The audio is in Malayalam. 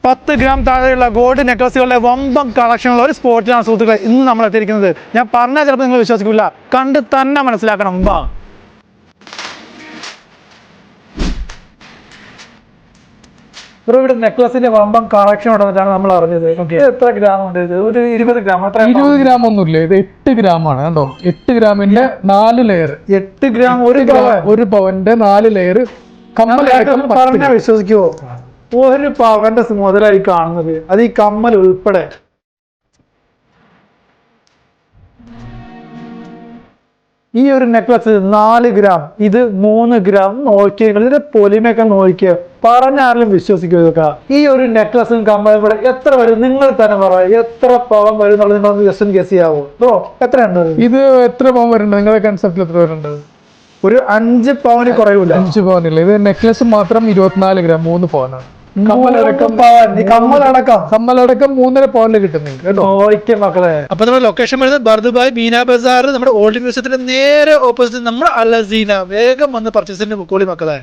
10 ഗ്രാം താഴെയുള്ള ഗോൾഡ് നെക്ലസുകളുടെ വമ്പം കളക്ഷനുള്ള ഒരു സ്പോട്ടിലാണ് സുഹൃത്തുക്കളെ ഇന്ന് നമ്മൾ എത്തിയിരിക്കുന്നത്. ഞാൻ പറഞ്ഞാൽ ചിലപ്പോൾ നിങ്ങൾ വിശ്വസിക്കില്ല, കണ്ട് തന്നെ മനസ്സിലാക്കണം. വാ, ഇവിടെ നെക്ലസിന്റെ വമ്പം കളക്ഷൻ ഉണ്ടെന്നിട്ടാണ് നമ്മൾ അറിഞ്ഞത്. എത്ര ഗ്രാം ഉണ്ട്? ഇത് ഒരു 20 ഗ്രാം. 20 ഗ്രാം ഒന്നുമില്ല, ഇത് 8 ഗ്രാമാണ് കണ്ടോ. 8 ഗ്രാമിന്റെ 4 ലെയർ. 8 ഗ്രാം ഒരു പവന്റെ 4 ലെയർ. പറഞ്ഞാൽ വിശ്വസിക്കുവോ? ഒരു പവന്റെ മുതലായി കാണുന്നത്, അത് ഈ കമ്മൽ ഉൾപ്പെടെ. ഈ ഒരു നെക്ലസ് 4 ഗ്രാം, ഇത് 3 ഗ്രാം. നോക്കിയ ഇതിന്റെ പൊലിമയൊക്കെ നോക്കിയ പറഞ്ഞാലും വിശ്വസിക്കുക. ഇതൊക്കെ ഈ ഒരു നെക്ലസും കമ്മലും കൂടെ എത്ര വരും? നിങ്ങൾ തന്നെ പറയാം, എത്ര പവൻ വരും എന്നുള്ളത് നിങ്ങൾ ജസ്റ്റ് ഗസ് ചെയ്യാവോ? ബ്രോ, എത്രയുണ്ട് ഇത്? എത്ര പവൻ വരുന്നുണ്ട് നിങ്ങളുടെ കൺസെപ്റ്റിൽ? എത്ര വരുന്നുണ്ട്? ഒരു 5 പവന് കുറയൂല. 5 പവനില്ല. ഇത് നെക്ലസ് മാത്രം 24 ഗ്രാം, 3 പവനാണ്. കമ്മലടക്കം 3.5 പവനിൽ കിട്ടുന്നുണ്ട് മക്കളെ. അപ്പൊ നമ്മുടെ ലൊക്കേഷൻ വരുന്നത് ബർദുബായ് ബീന ബസാർ, നമ്മുടെ ഓൾഡ് മ്യൂസിയത്തിന്റെ നേരെ ഓപ്പോസിറ്റ് നമ്മുടെ അൽ ഹസീന. വേഗം വന്ന് പർച്ചേസിന് പൊക്കോളി മക്കളെ.